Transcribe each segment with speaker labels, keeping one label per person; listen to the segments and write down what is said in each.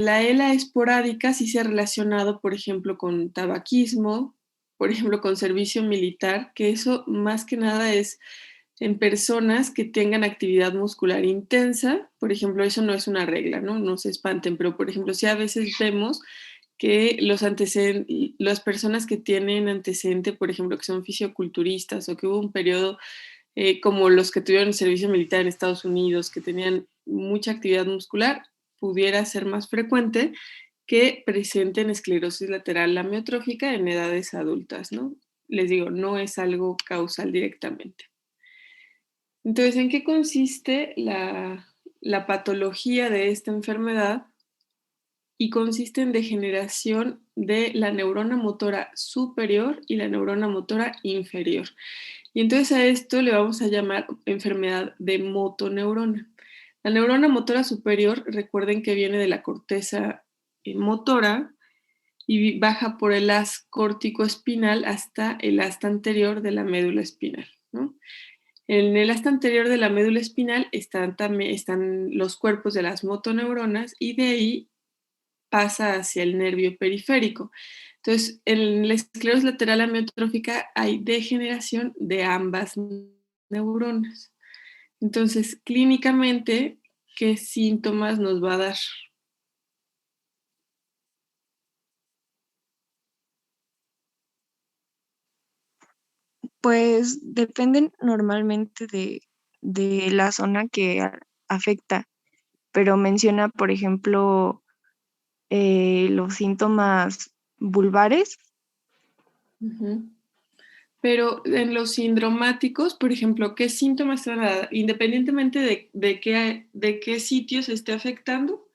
Speaker 1: La ELA esporádica sí se ha relacionado, por ejemplo, con tabaquismo, por ejemplo, con servicio militar, que eso más que nada es en personas que tengan actividad muscular intensa. Por ejemplo, eso no es una regla, ¿no? No se espanten, pero por ejemplo, sí a veces vemos que las personas que tienen antecedente, por ejemplo, que son fisioculturistas o que hubo un periodo como los que tuvieron el servicio militar en Estados Unidos, que tenían mucha actividad muscular, pudiera ser más frecuente que presenten esclerosis lateral amiotrófica en edades adultas, ¿no? Les digo, no es algo causal directamente. Entonces, ¿en qué consiste la patología de esta enfermedad? Y consiste en degeneración de la neurona motora superior y la neurona motora inferior. Y entonces a esto le vamos a llamar enfermedad de motoneurona. La neurona motora superior, recuerden que viene de la corteza motora y baja por el haz córtico-espinal hasta el asta anterior de la médula espinal, ¿no? En el asta anterior de la médula espinal están los cuerpos de las motoneuronas y de ahí pasa hacia el nervio periférico. Entonces, en la esclerosis lateral amiotrófica hay degeneración de ambas neuronas. Entonces, clínicamente, ¿qué síntomas nos va a dar?
Speaker 2: Pues dependen normalmente de la zona que afecta, pero menciona, por ejemplo, los síntomas vulvares.
Speaker 1: Ujú. Pero en los sindromáticos, por ejemplo, ¿qué síntomas te van a dar? Independientemente de qué sitio se esté afectando,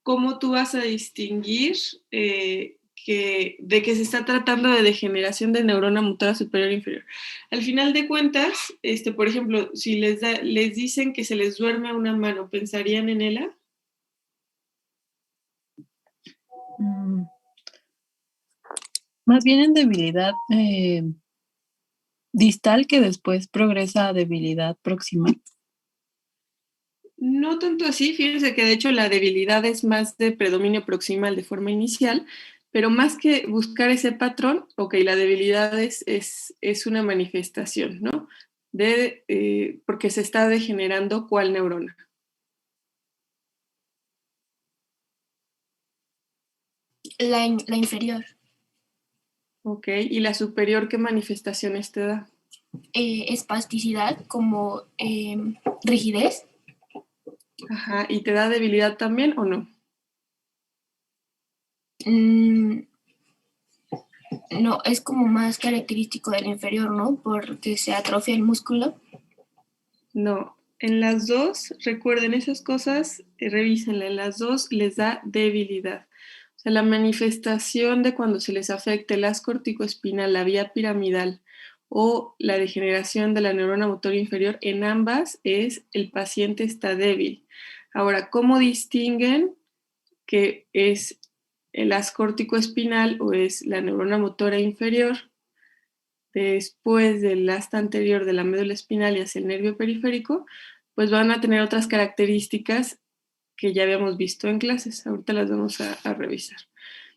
Speaker 1: ¿cómo tú vas a distinguir de que se está tratando de degeneración de neurona motora superior e inferior? Al final de cuentas, por ejemplo, si les dicen que se les duerme una mano, ¿pensarían en ella?
Speaker 3: Mm, Más bien en debilidad distal que después progresa a debilidad proximal.
Speaker 1: No tanto así, fíjense que de hecho la debilidad es más de predominio proximal de forma inicial, pero más que buscar ese patrón, ok, la debilidad es una manifestación, ¿no? Porque se está degenerando cuál neurona.
Speaker 4: La inferior.
Speaker 1: Ok, ¿y la superior qué manifestaciones te da?
Speaker 4: Espasticidad como rigidez.
Speaker 1: Ajá, ¿y te da debilidad también o no?
Speaker 4: Mm, no, es como más característico del inferior, ¿no? Porque se atrofia el músculo.
Speaker 1: No, en las dos, recuerden esas cosas, revísenla, en las dos les da debilidad. O sea, la manifestación de cuando se les afecte el haz corticoespinal, la vía piramidal o la degeneración de la neurona motor inferior, en ambas es el paciente está débil. Ahora, ¿cómo distinguen que es el haz corticoespinal o es la neurona motora inferior? Después del asta anterior de la médula espinal y hacia el nervio periférico, pues van a tener otras características que ya habíamos visto en clases. Ahorita las vamos a revisar.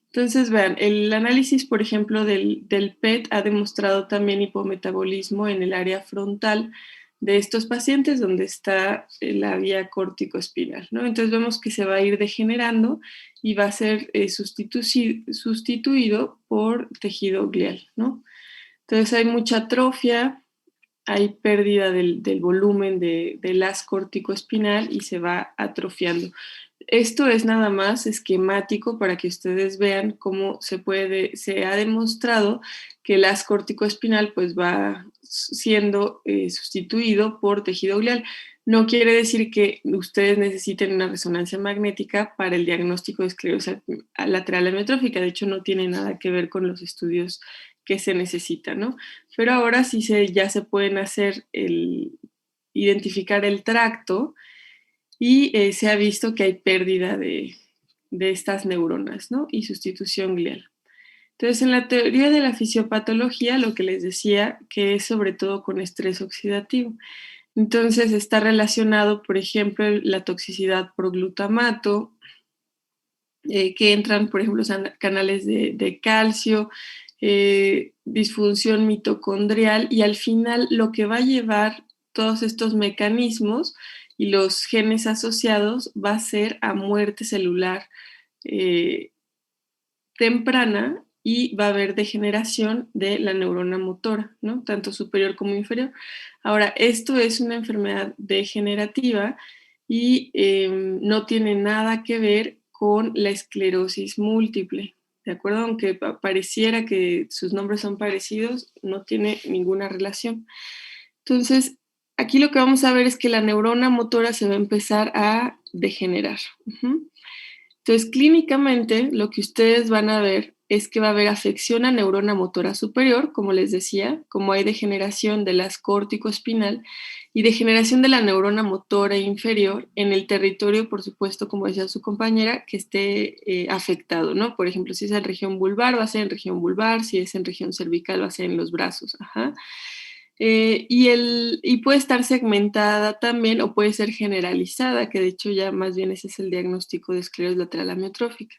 Speaker 1: Entonces, vean, el análisis, por ejemplo, del PET ha demostrado también hipometabolismo en el área frontal de estos pacientes donde está la vía córtico-espinal, ¿no? Entonces vemos que se va a ir degenerando y va a ser sustituido por tejido glial, ¿no? Entonces hay mucha atrofia, hay pérdida del volumen del haz córtico-espinal y se va atrofiando. Esto es nada más esquemático para que ustedes vean cómo se ha demostrado que el haz córtico-espinal pues va siendo sustituido por tejido glial. No quiere decir que ustedes necesiten una resonancia magnética para el diagnóstico de esclerosis lateral amiotrófica. De hecho, no tiene nada que ver con los estudios que se necesitan, ¿no? Pero ahora sí ya se pueden hacer identificar el tracto y se ha visto que hay pérdida de estas neuronas, ¿no? Y sustitución glial. Entonces, en la teoría de la fisiopatología, lo que les decía, que es sobre todo con estrés oxidativo. Entonces, está relacionado, por ejemplo, la toxicidad por glutamato, que entran, por ejemplo, canales de calcio, disfunción mitocondrial, y al final lo que va a llevar todos estos mecanismos y los genes asociados va a ser a muerte celular temprana, y va a haber degeneración de la neurona motora, ¿no? Tanto superior como inferior. Ahora, esto es una enfermedad degenerativa y no tiene nada que ver con la esclerosis múltiple, ¿de acuerdo? Aunque pareciera que sus nombres son parecidos, no tiene ninguna relación. Entonces, aquí lo que vamos a ver es que la neurona motora se va a empezar a degenerar. Entonces, clínicamente, lo que ustedes van a ver es que va a haber afección a neurona motora superior, como les decía, como hay degeneración de las corticoespinal y degeneración de la neurona motora inferior en el territorio, por supuesto, como decía su compañera, que esté afectado, ¿no? Por ejemplo, si es en región vulvar, va a ser en región vulvar; si es en región cervical, va a ser en los brazos. Ajá. Y puede estar segmentada también, o puede ser generalizada, que de hecho ya más bien ese es el diagnóstico de esclerosis lateral amiotrófica.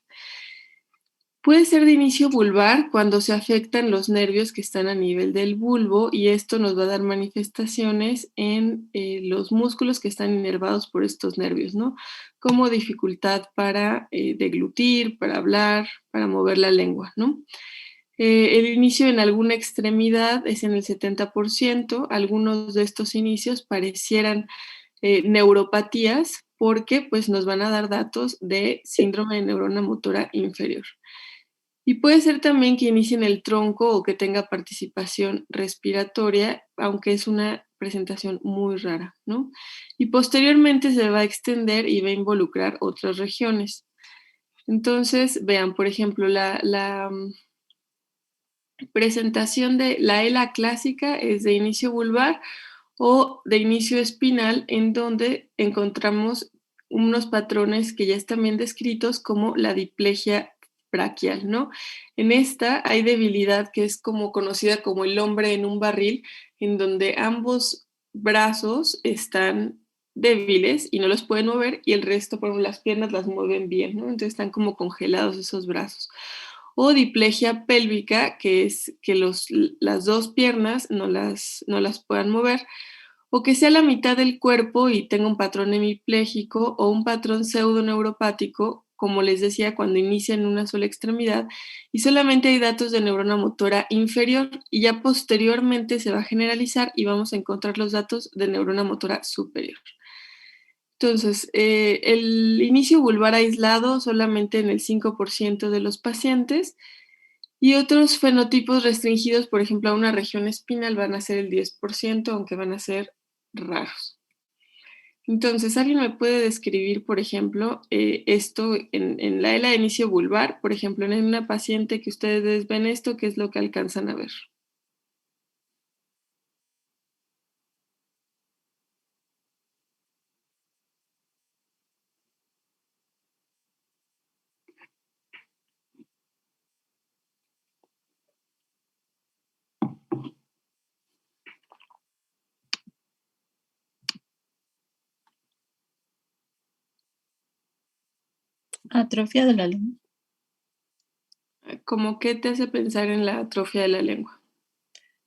Speaker 1: Puede ser de inicio vulvar cuando se afectan los nervios que están a nivel del bulbo, y esto nos va a dar manifestaciones en los músculos que están inervados por estos nervios, ¿no? Como dificultad para deglutir, para hablar, para mover la lengua, ¿no? El inicio en alguna extremidad es en el 70%. Algunos de estos inicios parecieran neuropatías, porque pues, nos van a dar datos de síndrome de neurona motora inferior. Y puede ser también que inicie en el tronco o que tenga participación respiratoria, aunque es una presentación muy rara, ¿no? Y posteriormente se va a extender y va a involucrar otras regiones. Entonces, vean, por ejemplo, la presentación de la ELA clásica es de inicio vulvar o de inicio espinal, en donde encontramos unos patrones que ya están bien descritos, como la diplegia braquial, ¿no? En esta hay debilidad que es como conocida como el hombre en un barril, en donde ambos brazos están débiles y no los pueden mover, y el resto, por ejemplo, las piernas las mueven bien, ¿no? Entonces están como congelados esos brazos. O diplegia pélvica, que es que las dos piernas no las puedan mover, o que sea la mitad del cuerpo y tenga un patrón hemipléjico o un patrón pseudoneuropático, como les decía, cuando inicia en una sola extremidad y solamente hay datos de neurona motora inferior, y ya posteriormente se va a generalizar y vamos a encontrar los datos de neurona motora superior. Entonces, el inicio vulvar aislado solamente en el 5% de los pacientes, y otros fenotipos restringidos, por ejemplo, a una región espinal, van a ser el 10%, aunque van a ser raros. Entonces, ¿alguien me puede describir, por ejemplo, esto en la ELA de inicio vulvar? Por ejemplo, en una paciente que ustedes ven esto, ¿qué es lo que alcanzan a ver?
Speaker 3: Atrofia de la lengua.
Speaker 1: ¿Cómo qué te hace pensar en la atrofia de la lengua?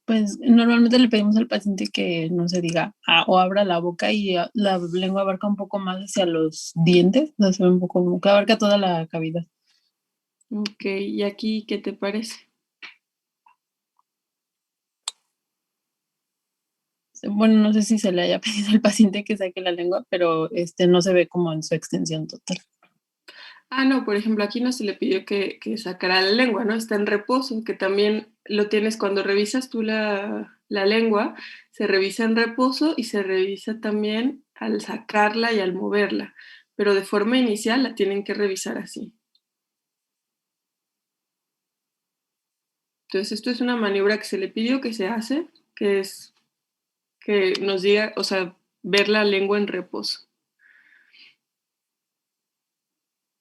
Speaker 3: Pues normalmente le pedimos al paciente que no se diga o abra la boca, y la lengua abarca un poco más hacia los dientes, o sea, se ve un poco como que abarca toda la cavidad.
Speaker 1: Ok, ¿y aquí qué te parece?
Speaker 3: Bueno, no sé si se le haya pedido al paciente que saque la lengua, pero no se ve como en su extensión total.
Speaker 1: No, por ejemplo, aquí no se le pidió que sacara la lengua, ¿no? Está en reposo, que también lo tienes cuando revisas tú la lengua, se revisa en reposo y se revisa también al sacarla y al moverla, pero de forma inicial la tienen que revisar así. Entonces, esto es una maniobra que se le pidió, que se hace, que es que nos diga, o sea, ver la lengua en reposo.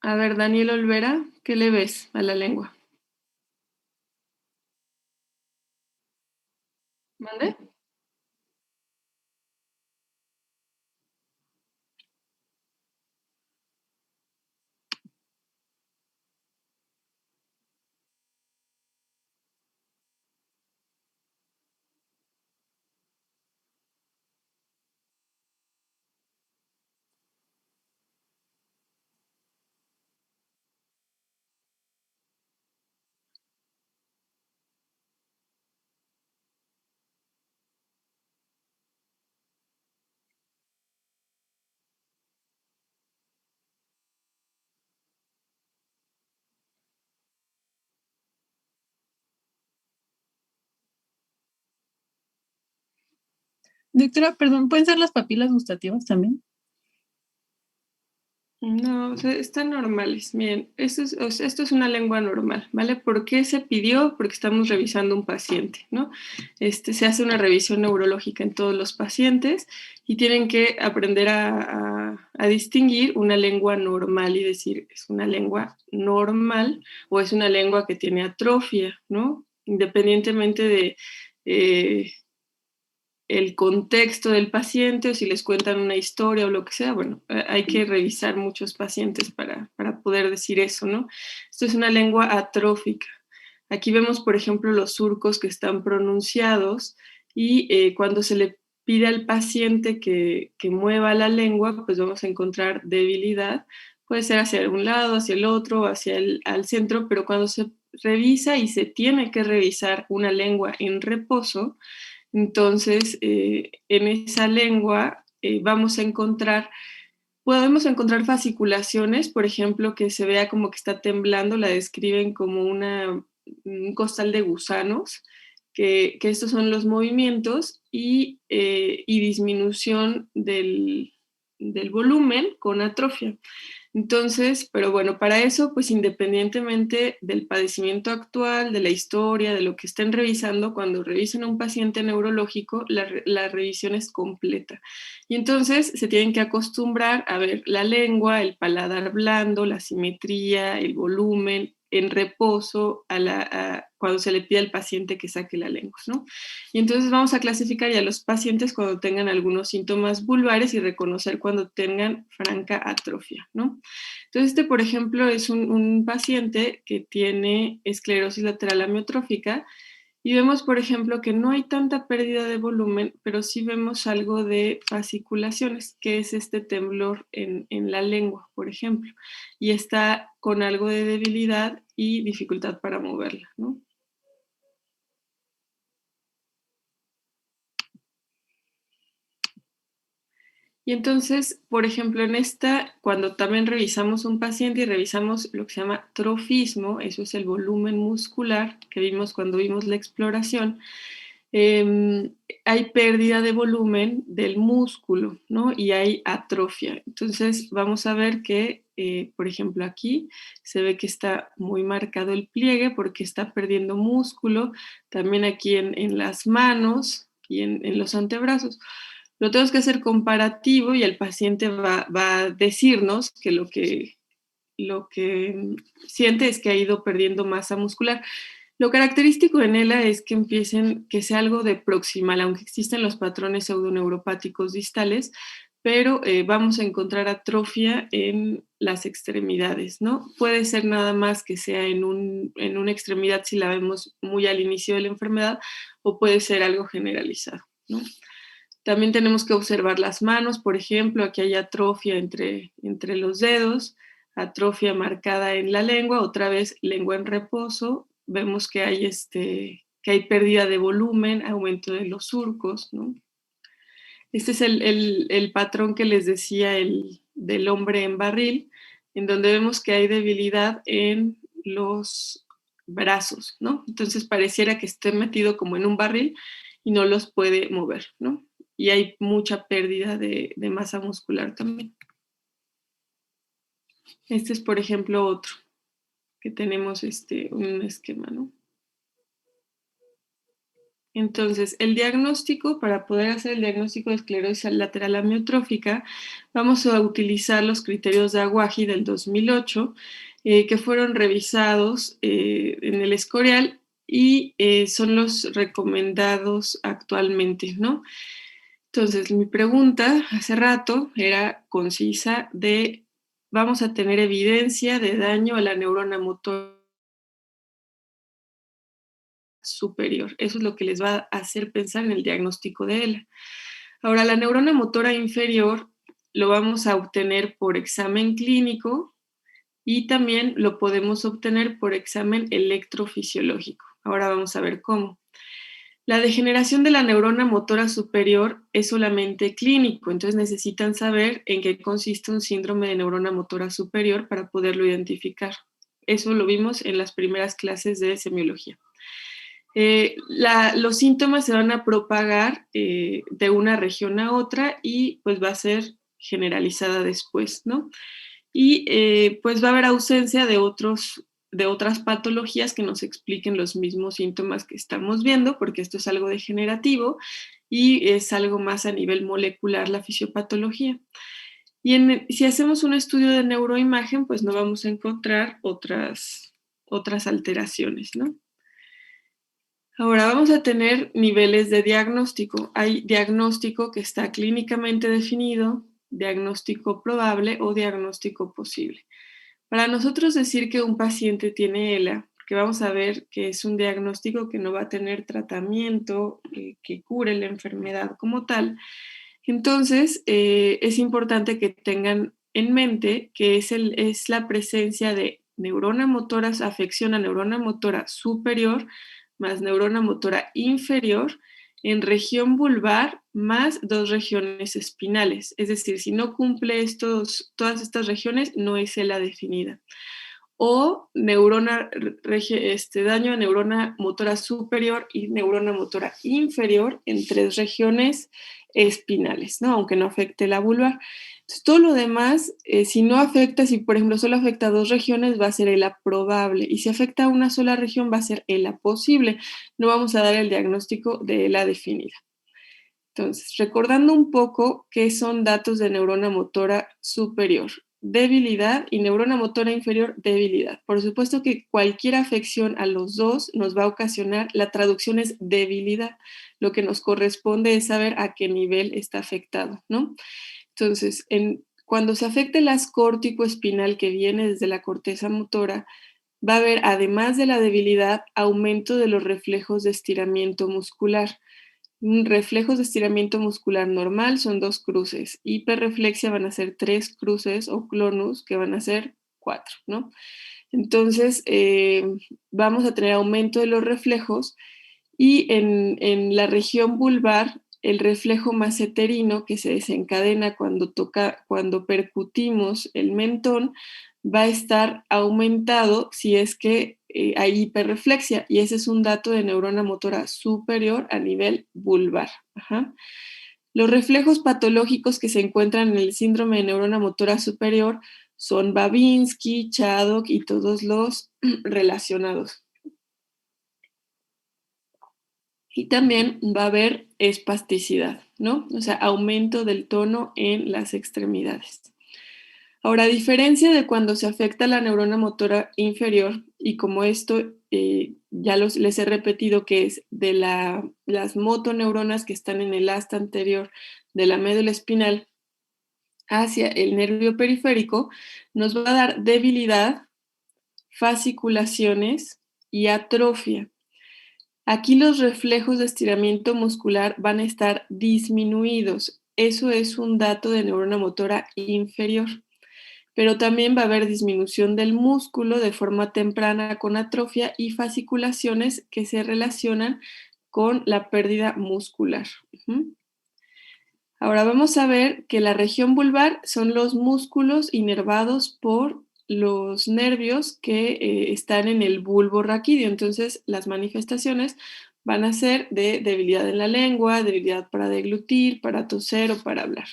Speaker 1: A ver, Daniel Olvera, ¿qué le ves a la lengua? ¿Mande?
Speaker 3: Doctora, perdón, ¿pueden ser las papilas gustativas también?
Speaker 1: No, o sea, están normales. Miren, o sea, esto es una lengua normal, ¿vale? ¿Por qué se pidió? Porque estamos revisando un paciente, ¿no? Se hace una revisión neurológica en todos los pacientes y tienen que aprender a distinguir una lengua normal y decir, ¿es una lengua normal o es una lengua que tiene atrofia, ¿no? Independientemente de el contexto del paciente o si les cuentan una historia o lo que sea, bueno, hay que revisar muchos pacientes para poder decir eso, ¿no? Esto es una lengua atrófica. Aquí vemos, por ejemplo, los surcos que están pronunciados y cuando se le pide al paciente que mueva la lengua, pues vamos a encontrar debilidad. Puede ser hacia un lado, hacia el otro, hacia al centro, pero cuando se revisa y se tiene que revisar una lengua en reposo, entonces, en esa lengua podemos encontrar fasciculaciones, por ejemplo, que se vea como que está temblando, la describen como un costal de gusanos, que estos son los movimientos y disminución del volumen con atrofia. Entonces, pero bueno, para eso, pues independientemente del padecimiento actual, de la historia, de lo que estén revisando, cuando revisen a un paciente neurológico, la revisión es completa. Y entonces se tienen que acostumbrar a ver la lengua, el paladar blando, la simetría, el volumen, en reposo cuando se le pide al paciente que saque la lengua, ¿no? Y entonces vamos a clasificar ya los pacientes cuando tengan algunos síntomas vulvares y reconocer cuando tengan franca atrofia, ¿no? Entonces, por ejemplo, es un paciente que tiene esclerosis lateral amiotrófica y vemos, por ejemplo, que no hay tanta pérdida de volumen, pero sí vemos algo de fasciculaciones, que es este temblor en la lengua, por ejemplo, y está con algo de debilidad y dificultad para moverla, ¿no? Y entonces, por ejemplo, cuando también revisamos un paciente y revisamos lo que se llama trofismo, eso es el volumen muscular que vimos cuando vimos la exploración, hay pérdida de volumen del músculo, ¿no? Y hay atrofia. Entonces, vamos a ver que, por ejemplo, aquí se ve que está muy marcado el pliegue porque está perdiendo músculo, también aquí en las manos y en los antebrazos. Lo tenemos que hacer comparativo y el paciente va a decirnos que lo que siente es que ha ido perdiendo masa muscular. Lo característico en ELA es que sea algo de proximal, aunque existen los patrones pseudoneuropáticos distales, pero vamos a encontrar atrofia en las extremidades, ¿no? Puede ser nada más que sea en una extremidad si la vemos muy al inicio de la enfermedad, o puede ser algo generalizado, ¿no? También tenemos que observar las manos, por ejemplo, aquí hay atrofia entre los dedos, atrofia marcada en la lengua, otra vez lengua en reposo, vemos que hay pérdida de volumen, aumento de los surcos, ¿no? Este es el patrón que les decía del hombre en barril, en donde vemos que hay debilidad en los brazos, ¿no? Entonces pareciera que esté metido como en un barril y no los puede mover, ¿no? Y hay mucha pérdida de masa muscular también. Este es, por ejemplo, otro, que tenemos un esquema, ¿no? Entonces, el diagnóstico, para poder hacer el diagnóstico de esclerosis lateral amiotrófica, vamos a utilizar los criterios de Aguaji del 2008, que fueron revisados en el Escorial y son los recomendados actualmente, ¿no? Entonces, mi pregunta hace rato era concisa ¿vamos a tener evidencia de daño a la neurona motora superior? Eso es lo que les va a hacer pensar en el diagnóstico de ELA. Ahora, la neurona motora inferior lo vamos a obtener por examen clínico y también lo podemos obtener por examen electrofisiológico. Ahora vamos a ver cómo. La degeneración de la neurona motora superior es solamente clínico, entonces necesitan saber en qué consiste un síndrome de neurona motora superior para poderlo identificar. Eso lo vimos en las primeras clases de semiología. Los síntomas se van a propagar de una región a otra y pues va a ser generalizada después, ¿no? Y pues va a haber ausencia de otras patologías que nos expliquen los mismos síntomas que estamos viendo, porque esto es algo degenerativo y es algo más a nivel molecular la fisiopatología. Y si hacemos un estudio de neuroimagen, pues no vamos a encontrar otras alteraciones, ¿no? Ahora vamos a tener niveles de diagnóstico. Hay diagnóstico que está clínicamente definido, diagnóstico probable o diagnóstico posible. Para nosotros decir que un paciente tiene ELA, porque vamos a ver que es un diagnóstico que no va a tener tratamiento que cure la enfermedad como tal, entonces es importante que tengan en mente que es la presencia de neurona motora, afección a neurona motora superior más neurona motora inferior en región vulvar más 2 regiones espinales. Es decir, si no cumple todas estas regiones, no es ELA definida. O daño a neurona motora superior y neurona motora inferior en 3 regiones espinales, ¿no? Aunque no afecte la vulvar. Entonces, todo lo demás, si no afecta, si por ejemplo solo afecta a 2 regiones, va a ser ELA probable. Y si afecta a una sola región, va a ser ELA posible. No vamos a dar el diagnóstico de ELA definida. Entonces, recordando un poco qué son datos de neurona motora superior, debilidad, y neurona motora inferior, debilidad. Por supuesto que cualquier afección a los dos nos va a ocasionar, la traducción es debilidad. Lo que nos corresponde es saber a qué nivel está afectado, ¿no? Entonces, cuando se afecte el haz córtico-espinal que viene desde la corteza motora, va a haber, además de la debilidad, aumento de los reflejos de estiramiento muscular. Reflejos de estiramiento muscular normal son 2 cruces. Hiperreflexia van a ser 3 cruces o clonus que van a ser 4, ¿no? Entonces, vamos a tener aumento de los reflejos y en la región vulvar, el reflejo maceterino que se desencadena cuando percutimos el mentón va a estar aumentado si es que hay hiperreflexia, y ese es un dato de neurona motora superior a nivel vulvar. Ajá. Los reflejos patológicos que se encuentran en el síndrome de neurona motora superior son Babinski, Chaddock y todos los relacionados. Y también va a haber espasticidad, ¿no? O sea, aumento del tono en las extremidades. Ahora, a diferencia de cuando se afecta la neurona motora inferior, y como esto ya les he repetido que es de las motoneuronas que están en el asta anterior de la médula espinal hacia el nervio periférico, nos va a dar debilidad, fasciculaciones y atrofia. Aquí los reflejos de estiramiento muscular van a estar disminuidos. Eso es un dato de neurona motora inferior. Pero también va a haber disminución del músculo de forma temprana con atrofia y fasciculaciones que se relacionan con la pérdida muscular. Ahora vamos a ver que la región vulvar son los músculos inervados por los nervios que están en el bulbo raquídeo. Entonces, las manifestaciones van a ser de debilidad en la lengua, debilidad para deglutir, para toser o para hablar.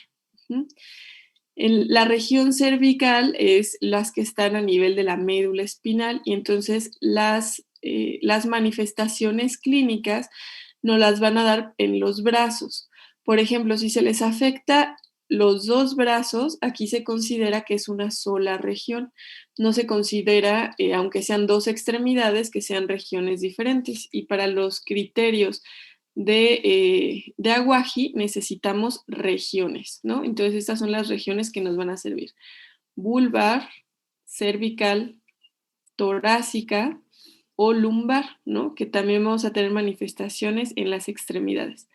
Speaker 1: La región cervical es las que están a nivel de la médula espinal, y entonces las manifestaciones clínicas nos las van a dar en los brazos. Por ejemplo, si se les afecta los 2 brazos, aquí se considera que es una sola región. No se considera, aunque sean 2 extremidades, que sean regiones diferentes. Y para los criterios de Aguaji necesitamos regiones, ¿no? Entonces estas son las regiones que nos van a servir: vulvar, cervical, torácica o lumbar, ¿no? Que también vamos a tener manifestaciones en las extremidades.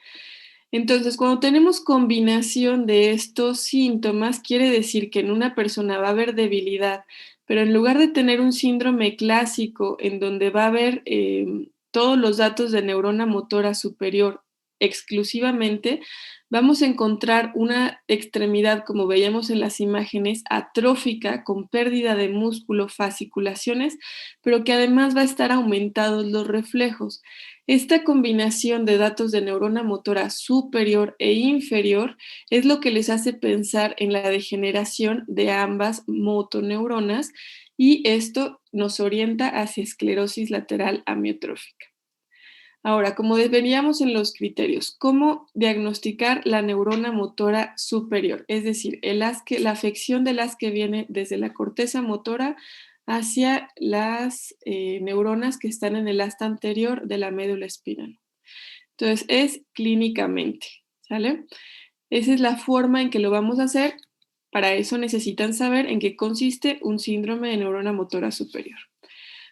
Speaker 1: Entonces, cuando tenemos combinación de estos síntomas, quiere decir que en una persona va a haber debilidad, pero en lugar de tener un síndrome clásico en donde va a haber todos los datos de neurona motora superior exclusivamente, vamos a encontrar una extremidad, como veíamos en las imágenes, atrófica, con pérdida de músculo, fasciculaciones, pero que además va a estar aumentados los reflejos. Esta combinación de datos de neurona motora superior e inferior es lo que les hace pensar en la degeneración de ambas motoneuronas, y esto nos orienta hacia esclerosis lateral amiotrófica. Ahora, como veníamos en los criterios, ¿cómo diagnosticar la neurona motora superior? Es decir, la afección del haz que viene desde la corteza motora hacia las neuronas que están en el asta anterior de la médula espinal. Entonces, es clínicamente, ¿sale? Esa es la forma en que lo vamos a hacer. Para eso necesitan saber en qué consiste un síndrome de neurona motora superior.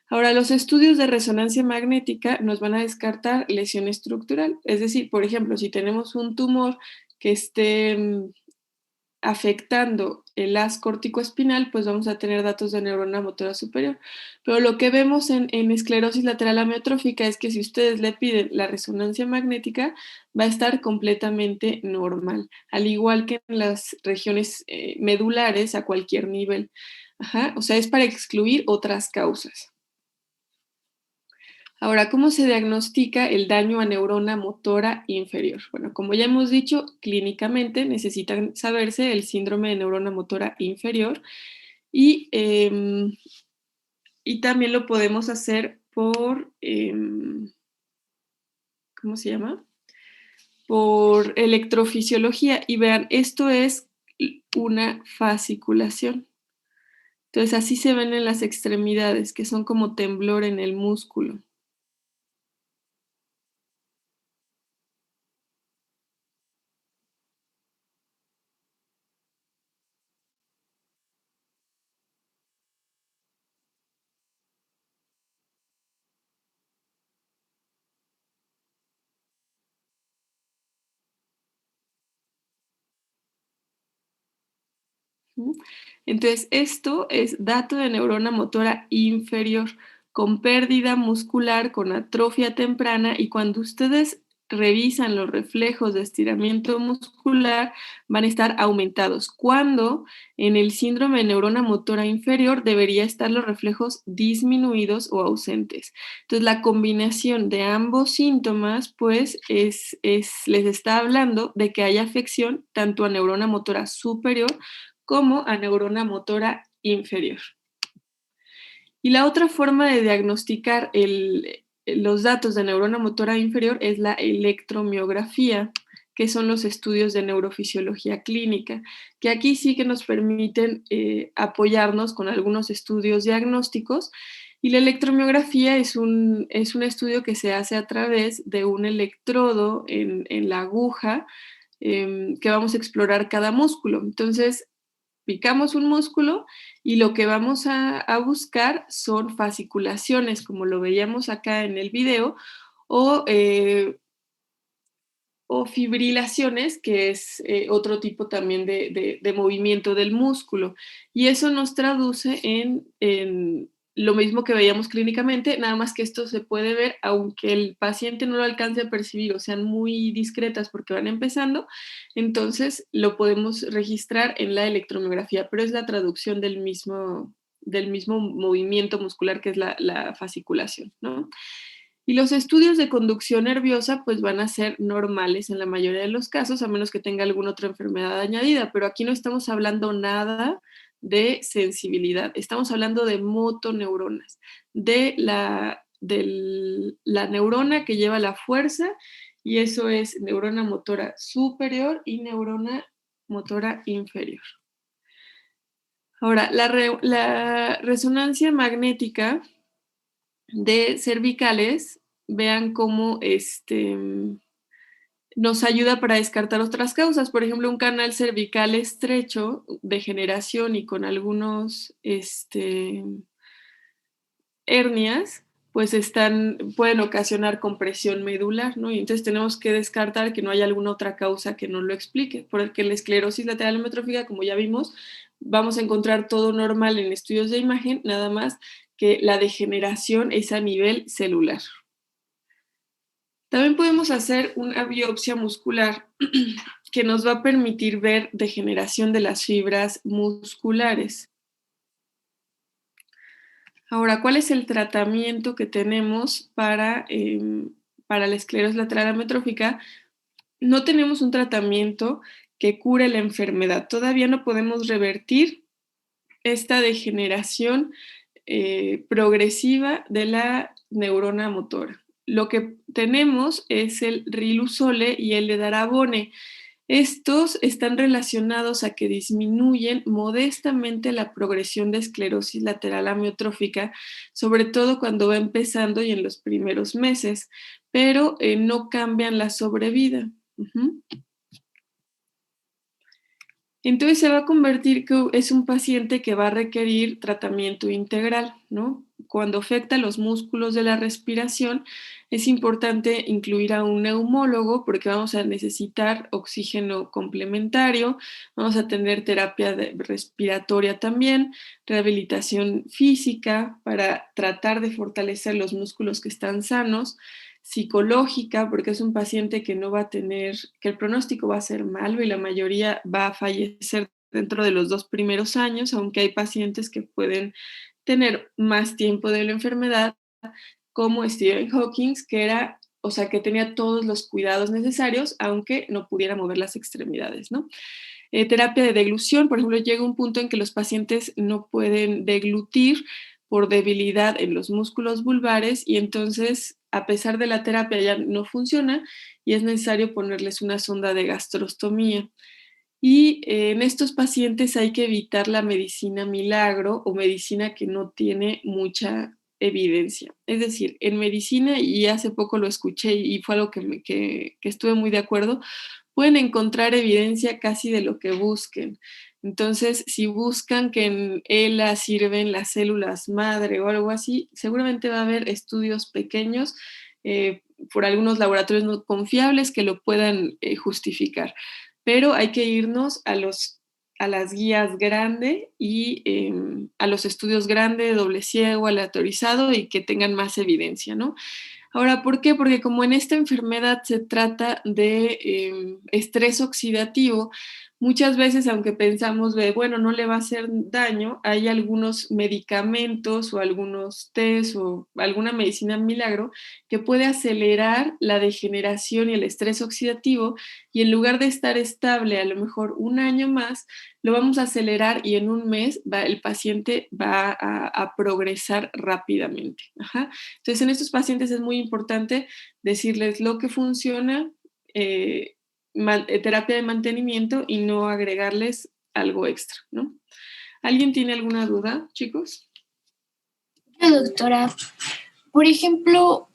Speaker 1: Ahora, los estudios de resonancia magnética nos van a descartar lesión estructural. Es decir, por ejemplo, si tenemos un tumor que esté afectando el haz corticoespinal, pues vamos a tener datos de neurona motora superior. Pero lo que vemos en esclerosis lateral amiotrófica es que si ustedes le piden la resonancia magnética, va a estar completamente normal, al igual que en las regiones medulares a cualquier nivel. Ajá, o sea, es para excluir otras causas. Ahora, ¿cómo se diagnostica el daño a neurona motora inferior? Bueno, como ya hemos dicho, clínicamente necesitan saberse el síndrome de neurona motora inferior y, y también lo podemos hacer por, ¿cómo se llama? Por electrofisiología. Y vean, esto es una fasciculación. Entonces, así se ven en las extremidades, que son como temblor en el músculo. Entonces, esto es dato de neurona motora inferior con pérdida muscular, con atrofia temprana, y cuando ustedes revisan los reflejos de estiramiento muscular, van a estar aumentados. Cuando en el síndrome de neurona motora inferior debería estar los reflejos disminuidos o ausentes. Entonces, la combinación de ambos síntomas, pues, les está hablando de que hay afección tanto a neurona motora superior como a neurona motora inferior. Y la otra forma de diagnosticar los datos de neurona motora inferior es la electromiografía, que son los estudios de neurofisiología clínica, que aquí sí que nos permiten apoyarnos con algunos estudios diagnósticos. Y la electromiografía es un estudio que se hace a través de un electrodo en la aguja, que vamos a explorar cada músculo. Entonces, picamos un músculo y lo que vamos a buscar son fasciculaciones, como lo veíamos acá en el video, o fibrilaciones, que es otro tipo también de movimiento del músculo. Y eso nos traduce en lo mismo que veíamos clínicamente, nada más que esto se puede ver aunque el paciente no lo alcance a percibir o sean muy discretas porque van empezando, entonces lo podemos registrar en la electromiografía, pero es la traducción del mismo movimiento muscular que es la fasciculación, ¿no? Y los estudios de conducción nerviosa pues van a ser normales en la mayoría de los casos, a menos que tenga alguna otra enfermedad añadida, pero aquí no estamos hablando nada de sensibilidad, estamos hablando de motoneuronas, de la neurona que lleva la fuerza, y eso es neurona motora superior y neurona motora inferior. Ahora, la resonancia magnética de cervicales, vean cómo nos ayuda para descartar otras causas. Por ejemplo, un canal cervical estrecho, degeneración y con algunos hernias, pues pueden ocasionar compresión medular, ¿no? Y entonces tenemos que descartar que no haya alguna otra causa que no lo explique, porque la esclerosis lateral amiotrófica, como ya vimos, vamos a encontrar todo normal en estudios de imagen, nada más que la degeneración es a nivel celular. También podemos hacer una biopsia muscular que nos va a permitir ver degeneración de las fibras musculares. Ahora, ¿cuál es el tratamiento que tenemos para la esclerosis lateral amiotrófica? No tenemos un tratamiento que cure la enfermedad. Todavía no podemos revertir esta degeneración progresiva de la neurona motora. Lo que tenemos es el riluzole y el edarabone. Estos están relacionados a que disminuyen modestamente la progresión de esclerosis lateral amiotrófica, sobre todo cuando va empezando y en los primeros meses, pero no cambian la sobrevida. Entonces se va a convertir que es un paciente que va a requerir tratamiento integral, ¿no? Cuando afecta los músculos de la respiración, es importante incluir a un neumólogo porque vamos a necesitar oxígeno complementario, vamos a tener terapia respiratoria también, rehabilitación física para tratar de fortalecer los músculos que están sanos, psicológica, porque es un paciente que no va a tener, que el pronóstico va a ser malo y la mayoría va a fallecer dentro de los 2 primeros años, aunque hay pacientes que pueden tener más tiempo de la enfermedad, como Stephen Hawking, que era, o sea, que tenía todos los cuidados necesarios, aunque no pudiera mover las extremidades, ¿no? Terapia de deglución, por ejemplo, llega un punto en que los pacientes no pueden deglutir por debilidad en los músculos vulvares y entonces, a pesar de la terapia, ya no funciona y es necesario ponerles una sonda de gastrostomía. Y en estos pacientes hay que evitar la medicina milagro o medicina que no tiene mucha evidencia. Es decir, en medicina, y hace poco lo escuché y fue algo que estuve muy de acuerdo, pueden encontrar evidencia casi de lo que busquen. Entonces, si buscan que en ELA sirven las células madre o algo así, seguramente va a haber estudios pequeños por algunos laboratorios no confiables que lo puedan justificar. Pero hay que irnos a las guías grande y a los estudios grande, doble ciego, aleatorizado y que tengan más evidencia, ¿no? Ahora, ¿por qué? Porque como en esta enfermedad se trata de estrés oxidativo, muchas veces, aunque pensamos de, bueno, no le va a hacer daño, hay algunos medicamentos o algunos test o alguna medicina milagro que puede acelerar la degeneración y el estrés oxidativo y en lugar de estar estable a lo mejor un año más, lo vamos a acelerar y en un mes el paciente va a progresar rápidamente. Ajá. Entonces, en estos pacientes es muy importante decirles lo que funciona, terapia de mantenimiento y no agregarles algo extra, ¿no? ¿Alguien tiene alguna duda, chicos?
Speaker 4: Doctora, por ejemplo,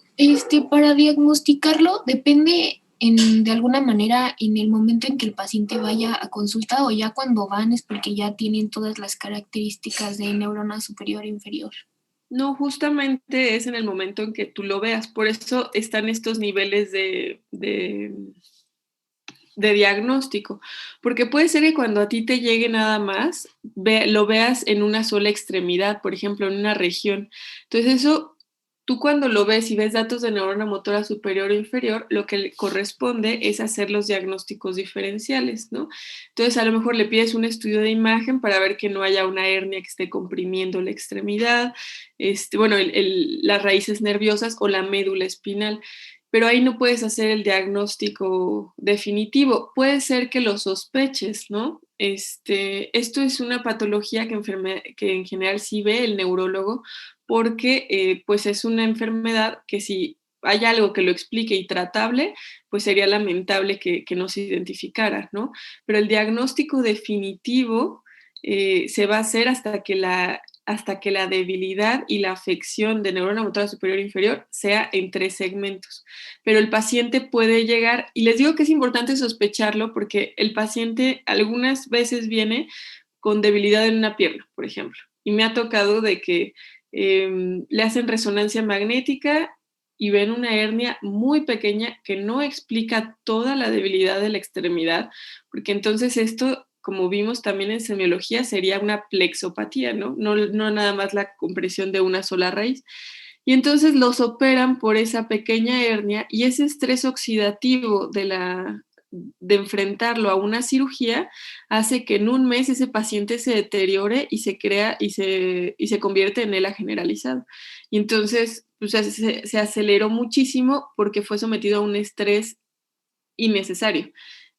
Speaker 4: para diagnosticarlo depende de alguna manera en el momento en que el paciente vaya a consulta o ya cuando van es porque ya tienen todas las características de neurona superior e inferior.
Speaker 1: No, justamente es en el momento en que tú lo veas. Por eso están estos niveles de diagnóstico. Porque puede ser que cuando a ti te llegue nada más, lo veas en una sola extremidad, por ejemplo, en una región. Entonces eso, tú cuando lo ves y ves datos de neurona motora superior o inferior, lo que le corresponde es hacer los diagnósticos diferenciales, ¿no? Entonces a lo mejor le pides un estudio de imagen para ver que no haya una hernia que esté comprimiendo la extremidad, bueno, las raíces nerviosas o la médula espinal. Pero ahí no puedes hacer el diagnóstico definitivo. Puede ser que lo sospeches, ¿no? Esto es una patología que en general sí ve el neurólogo porque pues es una enfermedad que si hay algo que lo explique y tratable, pues sería lamentable que no se identificara, ¿no? Pero el diagnóstico definitivo se va a hacer hasta que la debilidad y la afección de neurona motora superior e inferior sea en 3 segmentos. Pero el paciente puede llegar, y les digo que es importante sospecharlo porque el paciente algunas veces viene con debilidad en una pierna, por ejemplo, y me ha tocado de que le hacen resonancia magnética y ven una hernia muy pequeña que no explica toda la debilidad de la extremidad, porque entonces esto, como vimos también en semiología, sería una plexopatía, ¿no? No nada más la compresión de una sola raíz. Y entonces los operan por esa pequeña hernia y ese estrés oxidativo de enfrentarlo a una cirugía hace que en un mes ese paciente se deteriore y se crea y se convierte en ELA generalizado. Y entonces pues, se aceleró muchísimo porque fue sometido a un estrés innecesario.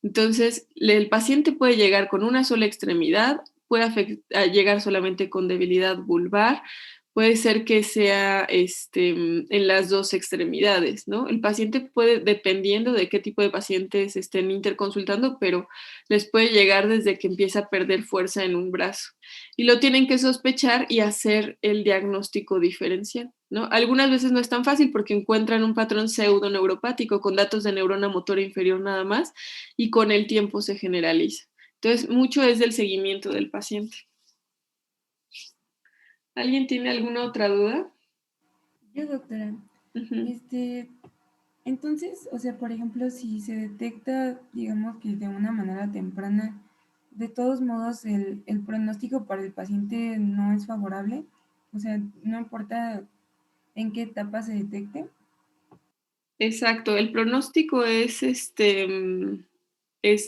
Speaker 1: Entonces, el paciente puede llegar con una sola extremidad, puede llegar solamente con debilidad vulvar, puede ser que sea en las dos extremidades, ¿no? El paciente puede, dependiendo de qué tipo de pacientes estén interconsultando, pero les puede llegar desde que empieza a perder fuerza en un brazo. Y lo tienen que sospechar y hacer el diagnóstico diferencial, ¿no? Algunas veces no es tan fácil porque encuentran un patrón pseudoneuropático con datos de neurona motora inferior nada más y con el tiempo se generaliza. Entonces, mucho es del seguimiento del paciente. ¿Alguien tiene alguna otra duda?
Speaker 5: Yo, doctora. Entonces, o sea, por ejemplo, si se detecta, digamos que de una manera temprana, de todos modos el pronóstico para el paciente no es favorable. O sea, no importa en qué etapa se detecte.
Speaker 1: Exacto, el pronóstico es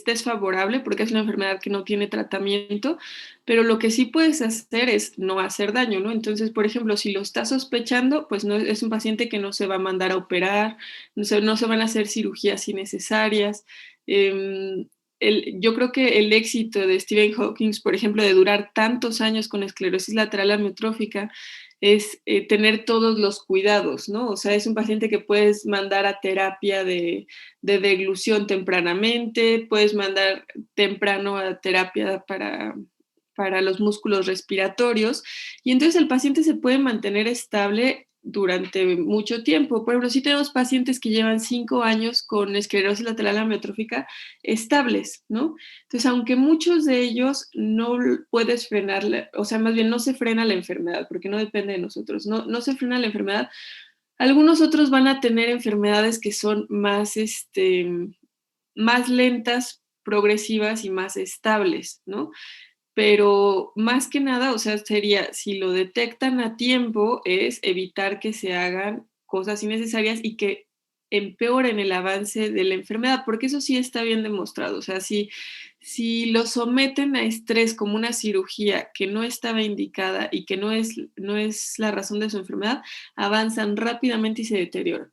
Speaker 1: desfavorable porque es una enfermedad que no tiene tratamiento, pero lo que sí puedes hacer es no hacer daño, ¿no? Entonces, por ejemplo, si lo estás sospechando, pues no es un paciente que no se va a mandar a operar, no se van a hacer cirugías innecesarias. Yo creo que el éxito de Stephen Hawking, por ejemplo, de durar tantos años con esclerosis lateral amiotrófica, es tener todos los cuidados, ¿no? O sea, es un paciente que puedes mandar a terapia de deglución tempranamente, puedes mandar temprano a terapia para los músculos respiratorios y entonces el paciente se puede mantener estable durante mucho tiempo. Por ejemplo, si tenemos pacientes que llevan 5 años con esclerosis lateral amiotrófica estables, ¿no? Entonces, aunque muchos de ellos no puedes frenar, o sea, más bien no se frena la enfermedad, porque no depende de nosotros, no se frena la enfermedad, algunos otros van a tener enfermedades que son más lentas, progresivas y más estables, ¿no? Pero más que nada, o sea, sería, si lo detectan a tiempo, es evitar que se hagan cosas innecesarias y que empeoren el avance de la enfermedad, porque eso sí está bien demostrado. O sea, si lo someten a estrés como una cirugía que no estaba indicada y que no es la razón de su enfermedad, avanzan rápidamente y se deterioran.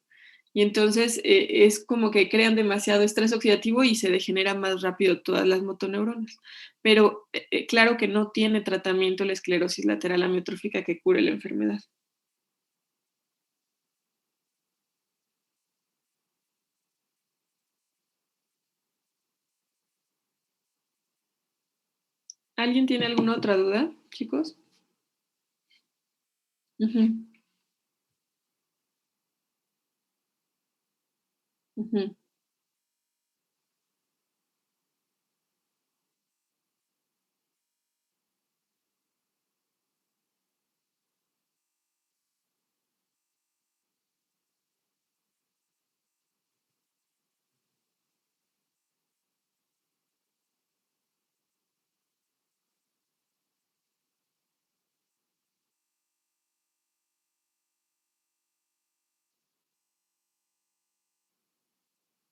Speaker 1: Y entonces es como que crean demasiado estrés oxidativo y se degenera más rápido todas las motoneuronas. Pero claro que no tiene tratamiento la esclerosis lateral amiotrófica que cure la enfermedad. ¿Alguien tiene alguna otra duda, chicos? Ujú, ujú,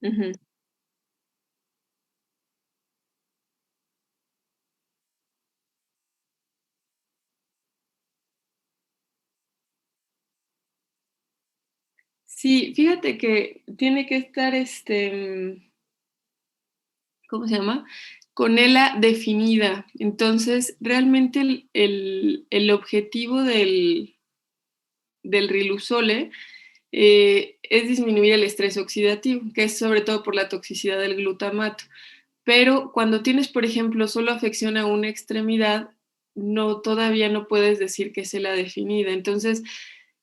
Speaker 1: ujú. Sí, fíjate que tiene que estar ¿cómo se llama? Con ELA definida. Entonces, realmente el objetivo del Riluzole es disminuir el estrés oxidativo, que es sobre todo por la toxicidad del glutamato. Pero cuando tienes, por ejemplo, solo afección a una extremidad, todavía no puedes decir que es la definida. Entonces,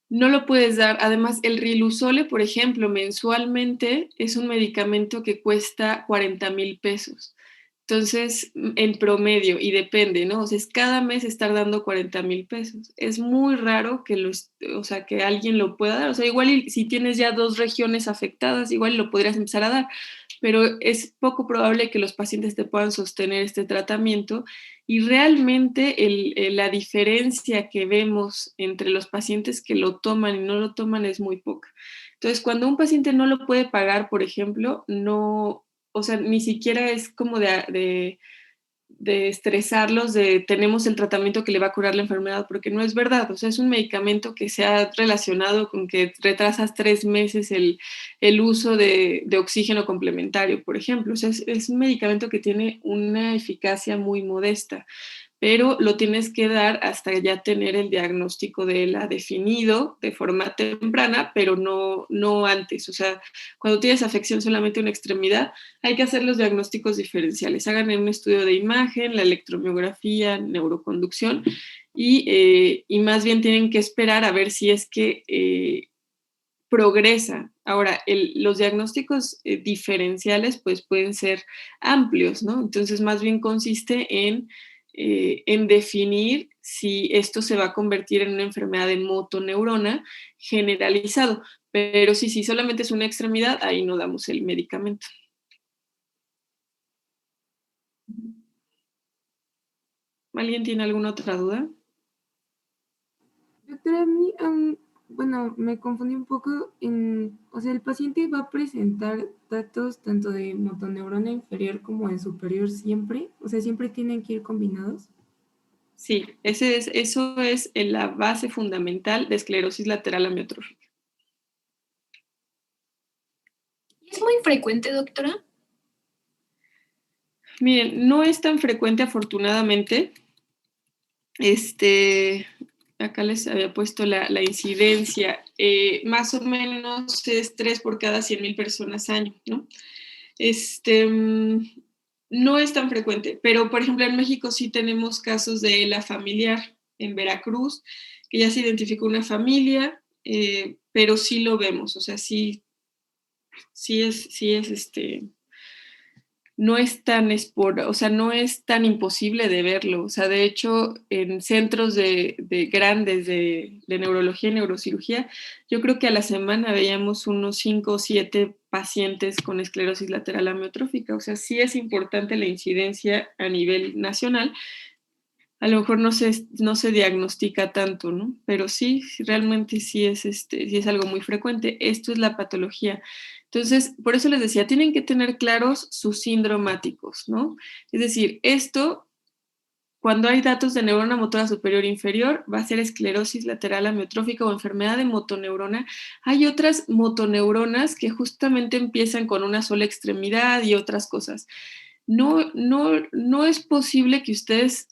Speaker 1: no lo puedes dar. Además, el Riluzole, por ejemplo, mensualmente es un medicamento que cuesta 40,000 pesos. Entonces, en promedio, y depende, ¿no? O sea, es cada mes estar dando 40,000 pesos. Es muy raro o sea, que alguien lo pueda dar. O sea, igual si tienes ya 2 regiones afectadas, igual lo podrías empezar a dar, pero es poco probable que los pacientes te puedan sostener este tratamiento y realmente la diferencia que vemos entre los pacientes que lo toman y no lo toman es muy poca. Entonces, cuando un paciente no lo puede pagar, por ejemplo, no, o sea, ni siquiera es como de estresarlos de tenemos el tratamiento que le va a curar la enfermedad, porque no es verdad. O sea, es un medicamento que se ha relacionado con que retrasas 3 meses el uso de oxígeno complementario, por ejemplo. O sea, es un medicamento que tiene una eficacia muy modesta, pero lo tienes que dar hasta ya tener el diagnóstico de la definido de forma temprana, pero no antes. O sea, cuando tienes afección solamente a una extremidad, hay que hacer los diagnósticos diferenciales. Hagan un estudio de imagen, la electromiografía, neuroconducción, y más bien tienen que esperar a ver si es que progresa. Ahora, los diagnósticos diferenciales pues pueden ser amplios, ¿no? Entonces, más bien consiste en definir si esto se va a convertir en una enfermedad de motoneurona generalizado. Pero si solamente es una extremidad, ahí no damos el medicamento. ¿Alguien tiene alguna otra duda?
Speaker 5: Doctora, a mí, bueno, me confundí un poco o sea, el paciente va a presentar datos tanto de motoneurona inferior como de superior siempre, o sea, siempre tienen que ir combinados.
Speaker 1: Sí, eso es la base fundamental de esclerosis lateral amiotrófica.
Speaker 4: ¿Es muy frecuente, doctora?
Speaker 1: Miren, no es tan frecuente afortunadamente. Acá les había puesto la incidencia. Más o menos es 3 por cada 100,000 personas año, ¿no? No es tan frecuente, pero por ejemplo en México sí tenemos casos de ELA familiar en Veracruz, que ya se identificó una familia, pero sí lo vemos, o sea, sí es no es tan o sea, no es tan imposible de verlo. O sea, de hecho, en centros de grandes de neurología y neurocirugía, yo creo que a la semana veíamos unos 5 o 7 pacientes con esclerosis lateral amiotrófica. O sea, sí es importante la incidencia a nivel nacional. A lo mejor no se diagnostica tanto, ¿no? Pero sí, realmente sí es algo muy frecuente. Esto es la patología. Entonces, por eso les decía, tienen que tener claros sus sindromáticos, ¿no? Es decir, esto, cuando hay datos de neurona motora superior e inferior, va a ser esclerosis lateral amiotrófica o enfermedad de motoneurona. Hay otras motoneuronas que justamente empiezan con una sola extremidad y otras cosas. No es posible que ustedes,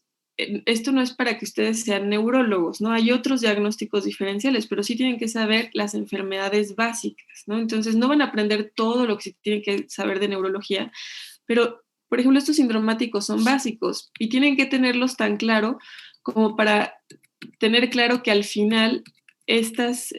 Speaker 1: esto no es para que ustedes sean neurólogos, ¿no? Hay otros diagnósticos diferenciales, pero sí tienen que saber las enfermedades básicas, ¿no? Entonces no van a aprender todo lo que se tienen que saber de neurología, pero, por ejemplo, estos sindromáticos son básicos y tienen que tenerlos tan claro como para tener claro que al final estas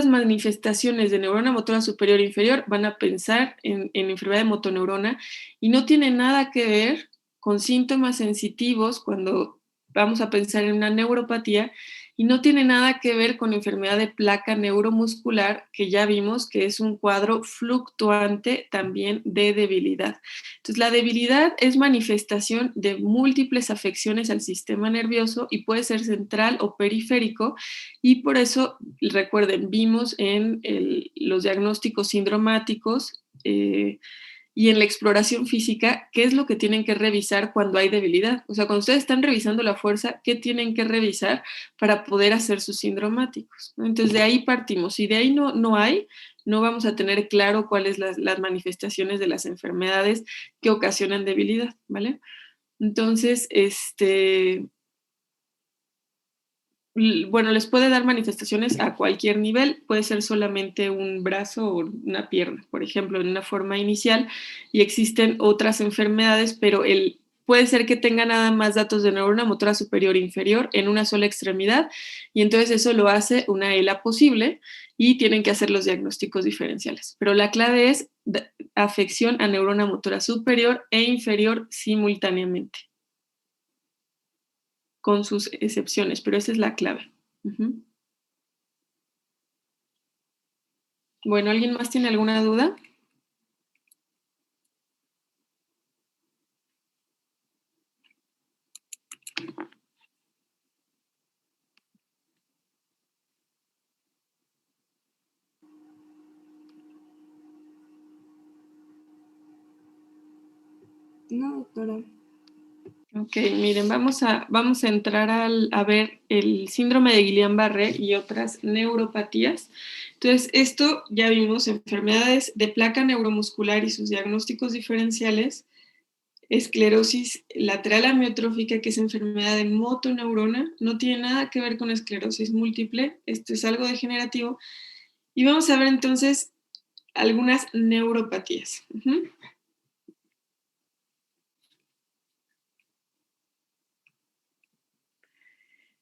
Speaker 1: manifestaciones de neurona motora superior e inferior van a pensar en enfermedad de motoneurona y no tiene nada que ver con síntomas sensitivos cuando vamos a pensar en una neuropatía y no tiene nada que ver con enfermedad de placa neuromuscular que ya vimos que es un cuadro fluctuante también de debilidad. Entonces, la debilidad es manifestación de múltiples afecciones al sistema nervioso y puede ser central o periférico y por eso, recuerden, vimos en los diagnósticos sindromáticos y en la exploración física qué es lo que tienen que revisar cuando hay debilidad. O sea, cuando ustedes están revisando la fuerza, ¿qué tienen que revisar para poder hacer sus sindromáticos? ¿No? Entonces, de ahí partimos. Si de ahí no hay, no vamos a tener claro cuáles las manifestaciones de las enfermedades que ocasionan debilidad, ¿vale? Entonces, bueno, les puede dar manifestaciones a cualquier nivel, puede ser solamente un brazo o una pierna, por ejemplo, en una forma inicial, y existen otras enfermedades, pero puede ser que tenga nada más datos de neurona motora superior e inferior en una sola extremidad, y entonces eso lo hace una ELA posible y tienen que hacer los diagnósticos diferenciales. Pero la clave es afección a neurona motora superior e inferior simultáneamente, con sus excepciones, pero esa es la clave. Uh-huh. Bueno, ¿alguien más tiene alguna duda?
Speaker 5: No, doctora.
Speaker 1: Ok, miren, vamos a entrar a ver el síndrome de Guillain-Barré y otras neuropatías. Entonces, esto ya vimos, enfermedades de placa neuromuscular y sus diagnósticos diferenciales, esclerosis lateral amiotrófica, que es enfermedad de motoneurona, no tiene nada que ver con esclerosis múltiple, esto es algo degenerativo. Y vamos a ver entonces algunas neuropatías.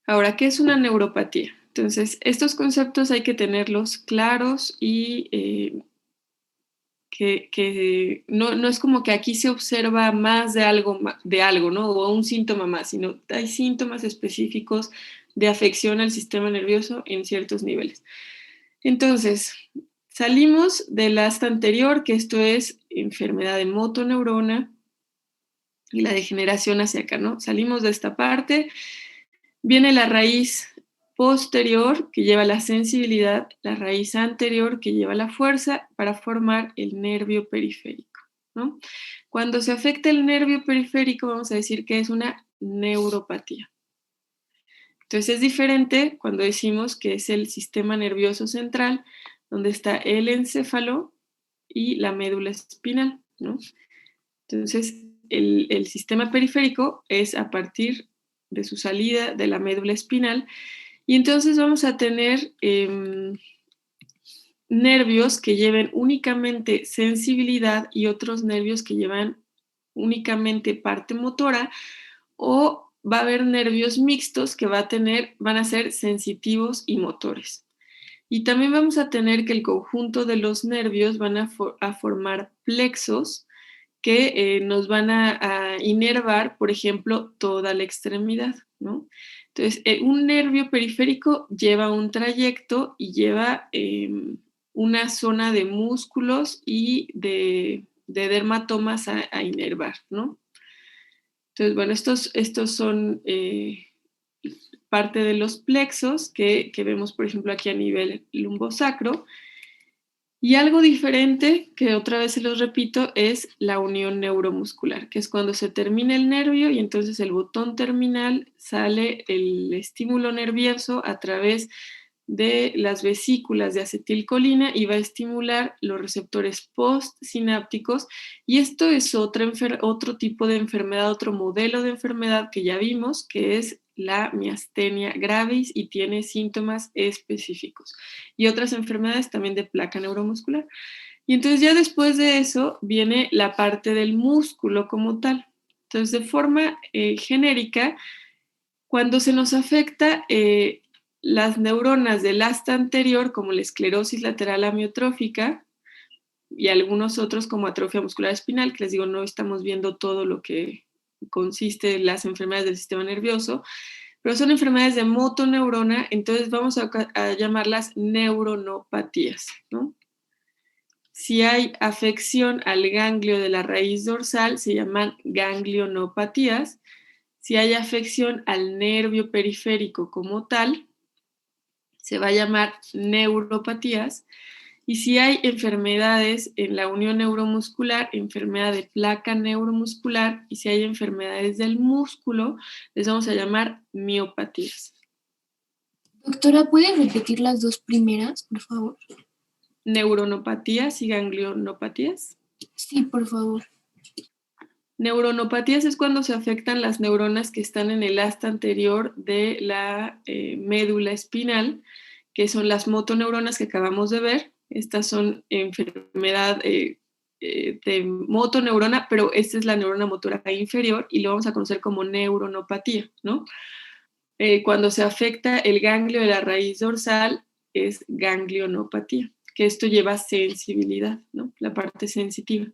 Speaker 1: Ahora, ¿qué es una neuropatía? Entonces, estos conceptos hay que tenerlos claros y que no es como que aquí se observa más de algo, ¿no? O un síntoma más, sino hay síntomas específicos de afección al sistema nervioso en ciertos niveles. Entonces, salimos del asta anterior, que esto es enfermedad de motoneurona y la degeneración hacia acá, ¿no? Salimos de esta parte, viene la raíz posterior que lleva la sensibilidad, la raíz anterior que lleva la fuerza para formar el nervio periférico, ¿no? Cuando se afecta el nervio periférico, vamos a decir que es una neuropatía. Entonces es diferente cuando decimos que es el sistema nervioso central, donde está el encéfalo y la médula espinal, ¿no? Entonces el sistema periférico es a partir de su salida de la médula espinal, y entonces vamos a tener nervios que lleven únicamente sensibilidad y otros nervios que llevan únicamente parte motora, o va a haber nervios mixtos que van a ser sensitivos y motores. Y también vamos a tener que el conjunto de los nervios van a formar plexos que nos van a inervar, por ejemplo, toda la extremidad, ¿no? Entonces, un nervio periférico lleva un trayecto y lleva una zona de músculos y de dermatomas a inervar, ¿no? Entonces, bueno, estos son parte de los plexos que vemos, por ejemplo, aquí a nivel lumbosacro. Y algo diferente, que otra vez se los repito, es la unión neuromuscular, que es cuando se termina el nervio y entonces el botón terminal sale el estímulo nervioso a través de las vesículas de acetilcolina y va a estimular los receptores postsinápticos, y esto es otro tipo de enfermedad, otro modelo de enfermedad que ya vimos, que es la miastenia gravis y tiene síntomas específicos, y otras enfermedades también de placa neuromuscular. Y entonces ya después de eso viene la parte del músculo como tal. Entonces, de forma genérica, cuando se nos afecta las neuronas del asta anterior, como la esclerosis lateral amiotrófica y algunos otros como atrofia muscular espinal, que les digo, no estamos viendo todo lo que consiste en las enfermedades del sistema nervioso, pero son enfermedades de motoneurona, entonces vamos a llamarlas neuronopatías, ¿no? Si hay afección al ganglio de la raíz dorsal, se llaman ganglionopatías. Si hay afección al nervio periférico como tal, se va a llamar neuropatías. Y si hay enfermedades en la unión neuromuscular, enfermedad de placa neuromuscular, y si hay enfermedades del músculo, les vamos a llamar miopatías.
Speaker 4: Doctora, ¿puede repetir las dos primeras, por favor?
Speaker 1: Neuronopatías y ganglionopatías.
Speaker 4: Sí, por favor.
Speaker 1: Neuronopatías es cuando se afectan las neuronas que están en el asta anterior de la médula espinal, que son las motoneuronas que acabamos de ver. Estas son enfermedad de motoneurona, pero esta es la neurona motora inferior y lo vamos a conocer como neuronopatía, ¿no? Cuando se afecta el ganglio de la raíz dorsal es ganglionopatía, que esto lleva sensibilidad, ¿no? La parte sensitiva.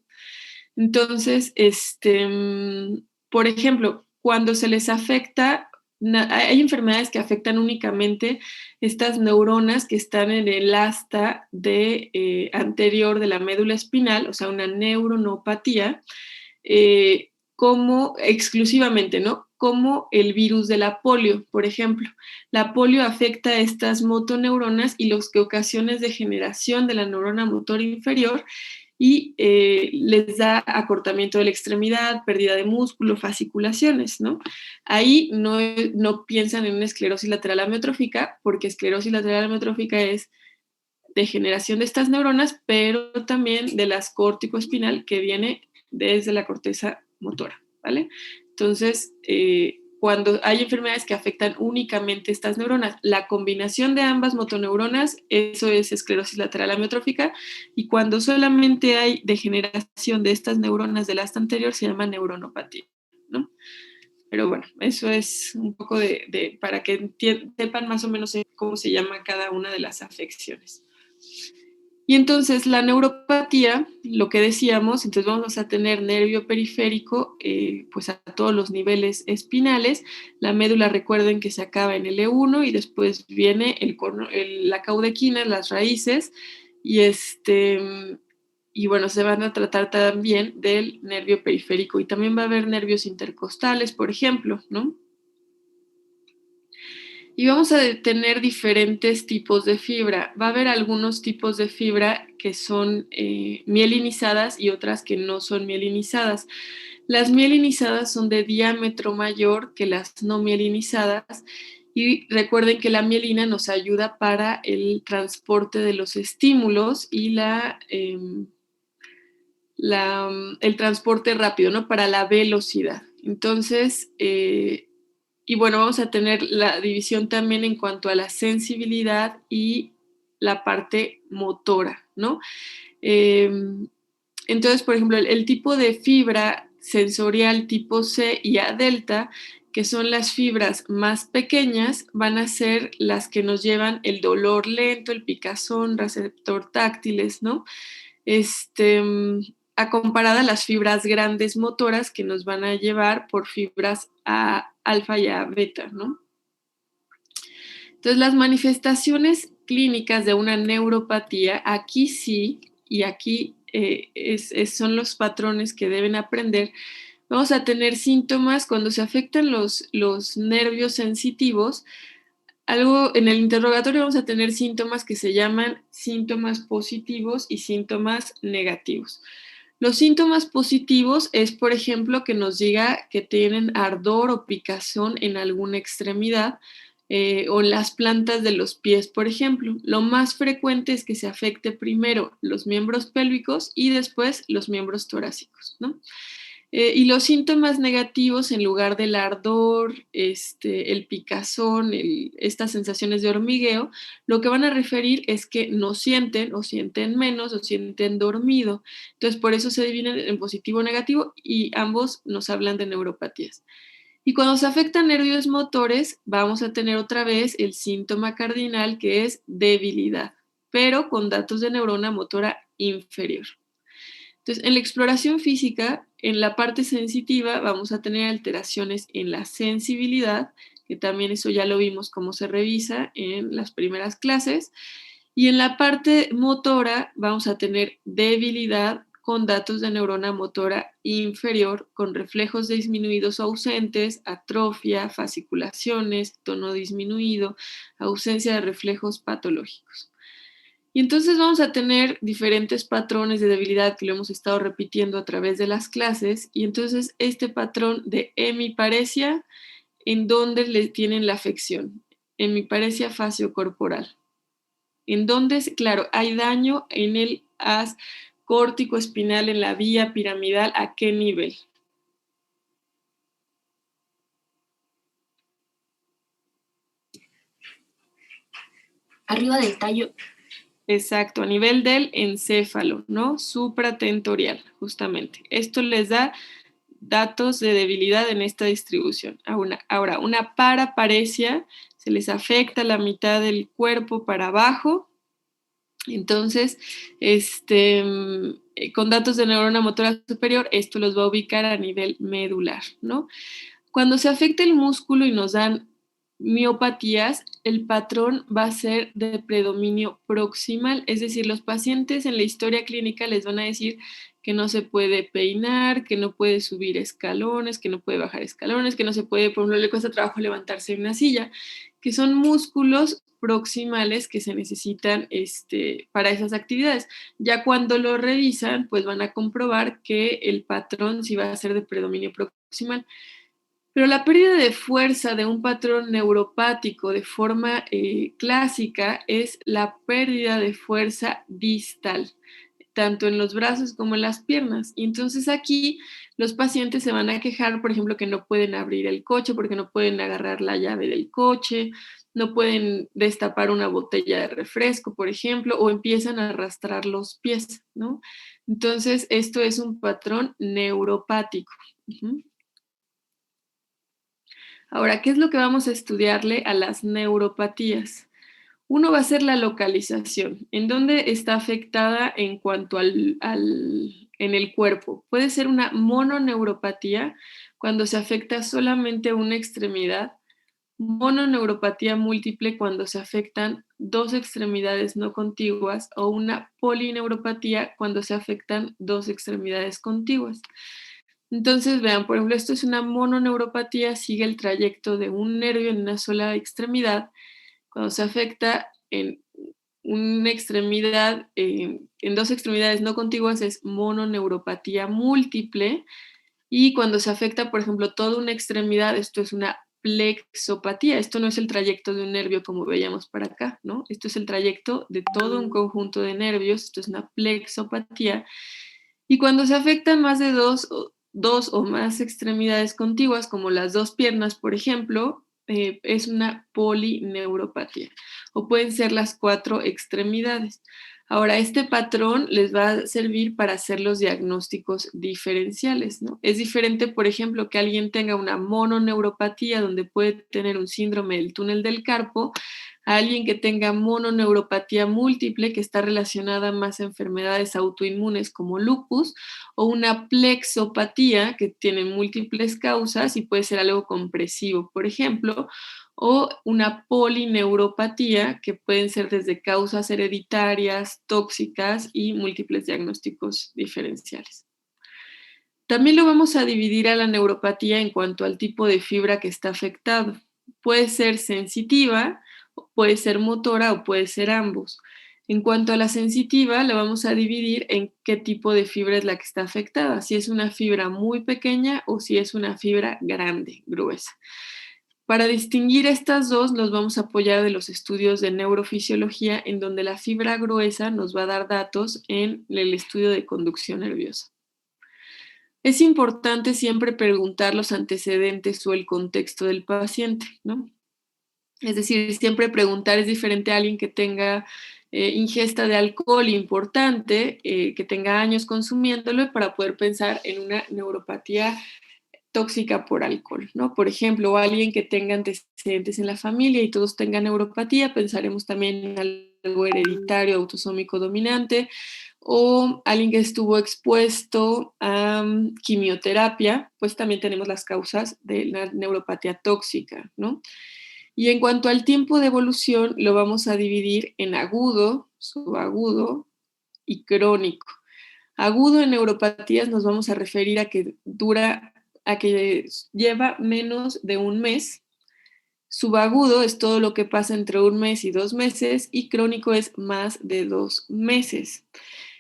Speaker 1: Entonces, por ejemplo, cuando se les afecta, hay enfermedades que afectan únicamente estas neuronas que están en el asta anterior de la médula espinal, o sea, una neuronopatía, como exclusivamente, ¿no? Como el virus de la polio, por ejemplo. La polio afecta a estas motoneuronas y lo que ocasiona es degeneración de la neurona motor inferior, y les da acortamiento de la extremidad, pérdida de músculo, fasciculaciones, ¿no? Ahí no piensan en una esclerosis lateral amiotrófica, porque esclerosis lateral amiotrófica es degeneración de estas neuronas, pero también de las córtico-espinal que viene desde la corteza motora, ¿vale? Entonces, cuando hay enfermedades que afectan únicamente estas neuronas, la combinación de ambas motoneuronas, eso es esclerosis lateral amiotrófica, y cuando solamente hay degeneración de estas neuronas del asta anterior, se llama neuronopatía, ¿no? Pero bueno, eso es un poco para que sepan más o menos cómo se llama cada una de las afecciones. Y entonces la neuropatía, lo que decíamos, entonces vamos a tener nervio periférico pues a todos los niveles espinales. La médula, recuerden que se acaba en L1 y después viene la caudequina, las raíces, y bueno, se van a tratar también del nervio periférico y también va a haber nervios intercostales, por ejemplo, ¿no? Y vamos a tener diferentes tipos de fibra. Va a haber algunos tipos de fibra que son mielinizadas y otras que no son mielinizadas. Las mielinizadas son de diámetro mayor que las no mielinizadas. Y recuerden que la mielina nos ayuda para el transporte de los estímulos y el transporte rápido, ¿no? Para la velocidad. Entonces, y bueno, vamos a tener la división también en cuanto a la sensibilidad y la parte motora, ¿no? Entonces, por ejemplo, el tipo de fibra sensorial tipo C y A delta, que son las fibras más pequeñas, van a ser las que nos llevan el dolor lento, el picazón, receptor táctiles, ¿no? A comparada a las fibras grandes motoras que nos van a llevar por fibras A alfa y A beta, ¿no? Entonces, las manifestaciones clínicas de una neuropatía, aquí sí, y aquí son los patrones que deben aprender. Vamos a tener síntomas cuando se afectan los nervios sensitivos. Algo en el interrogatorio vamos a tener síntomas que se llaman síntomas positivos y síntomas negativos. Los síntomas positivos es, por ejemplo, que nos diga que tienen ardor o picazón en alguna extremidad o en las plantas de los pies, por ejemplo. Lo más frecuente es que se afecte primero los miembros pélvicos y después los miembros torácicos, ¿no? Y los síntomas negativos, en lugar del ardor, el picazón, estas sensaciones de hormigueo, lo que van a referir es que no sienten o sienten menos o sienten dormido. Entonces, por eso se dividen en positivo o negativo y ambos nos hablan de neuropatías. Y cuando se afectan nervios motores, vamos a tener otra vez el síntoma cardinal que es debilidad, pero con datos de neurona motora inferior. Entonces, en la exploración física, en la parte sensitiva, vamos a tener alteraciones en la sensibilidad, que también eso ya lo vimos cómo se revisa en las primeras clases. Y en la parte motora, vamos a tener debilidad con datos de neurona motora inferior, con reflejos disminuidos o ausentes, atrofia, fasciculaciones, tono disminuido, ausencia de reflejos patológicos. Y entonces vamos a tener diferentes patrones de debilidad que lo hemos estado repitiendo a través de las clases. Y entonces este patrón de hemiparesia, ¿en dónde le tienen la afección? Hemiparesia faciocorporal. En donde, claro, hay daño en el haz córtico-espinal, en la vía piramidal, ¿a qué nivel?
Speaker 4: Arriba del tallo.
Speaker 1: Exacto, a nivel del encéfalo, ¿no? Supratentorial, justamente. Esto les da datos de debilidad en esta distribución. Ahora, una paraparesia, se les afecta la mitad del cuerpo para abajo. Entonces, con datos de neurona motora superior, esto los va a ubicar a nivel medular, ¿no? Cuando se afecta el músculo y nos dan miopatías, el patrón va a ser de predominio proximal, es decir, los pacientes en la historia clínica les van a decir que no se puede peinar, que no puede subir escalones, que no puede bajar escalones, que no se puede, por ejemplo, le cuesta trabajo levantarse en una silla, que son músculos proximales que se necesitan para esas actividades. Ya cuando lo revisan, pues van a comprobar que el patrón sí va a ser de predominio proximal. Pero la pérdida de fuerza de un patrón neuropático de forma clásica es la pérdida de fuerza distal, tanto en los brazos como en las piernas. Y entonces aquí los pacientes se van a quejar, por ejemplo, que no pueden abrir el coche porque no pueden agarrar la llave del coche, no pueden destapar una botella de refresco, por ejemplo, o empiezan a arrastrar los pies, ¿no? Entonces, esto es un patrón neuropático. Uh-huh. Ahora, ¿qué es lo que vamos a estudiarle a las neuropatías? Uno va a ser la localización, en dónde está afectada en cuanto en el cuerpo. Puede ser una mononeuropatía cuando se afecta solamente una extremidad, mononeuropatía múltiple cuando se afectan dos extremidades no contiguas o una polineuropatía cuando se afectan dos extremidades contiguas. Entonces, vean, por ejemplo, esto es una mononeuropatía, sigue el trayecto de un nervio en una sola extremidad. Cuando se afecta en una extremidad, en dos extremidades no contiguas, es mononeuropatía múltiple. Y cuando se afecta, por ejemplo, toda una extremidad, esto es una plexopatía. Esto no es el trayecto de un nervio como veíamos para acá, ¿no? Esto es el trayecto de todo un conjunto de nervios. Esto es una plexopatía. Y cuando se afectan más de dos o más extremidades contiguas, como las dos piernas, por ejemplo, es una polineuropatía. O pueden ser las cuatro extremidades. Ahora, este patrón les va a servir para hacer los diagnósticos diferenciales, ¿no? Es diferente, por ejemplo, que alguien tenga una mononeuropatía donde puede tener un síndrome del túnel del carpo, a alguien que tenga mononeuropatía múltiple, que está relacionada más a enfermedades autoinmunes como lupus, o una plexopatía que tiene múltiples causas y puede ser algo compresivo, por ejemplo, o una polineuropatía que pueden ser desde causas hereditarias, tóxicas y múltiples diagnósticos diferenciales. También lo vamos a dividir a la neuropatía en cuanto al tipo de fibra que está afectado. Puede ser sensitiva, puede ser motora o puede ser ambos. En cuanto a la sensitiva, la vamos a dividir en qué tipo de fibra es la que está afectada, si es una fibra muy pequeña o si es una fibra grande, gruesa. Para distinguir estas dos, nos vamos a apoyar de los estudios de neurofisiología, en donde la fibra gruesa nos va a dar datos en el estudio de conducción nerviosa. Es importante siempre preguntar los antecedentes o el contexto del paciente, ¿no? Es decir, siempre preguntar es diferente a alguien que tenga ingesta de alcohol importante, que tenga años consumiéndolo, para poder pensar en una neuropatía tóxica por alcohol, ¿no? Por ejemplo, o alguien que tenga antecedentes en la familia y todos tengan neuropatía, pensaremos también en algo hereditario, autosómico dominante, o alguien que estuvo expuesto a quimioterapia, pues también tenemos las causas de la neuropatía tóxica, ¿no? Y en cuanto al tiempo de evolución, lo vamos a dividir en agudo, subagudo y crónico. Agudo en neuropatías nos vamos a referir a que lleva menos de un mes. Subagudo es todo lo que pasa entre un mes y 2 meses y crónico es más de 2 meses.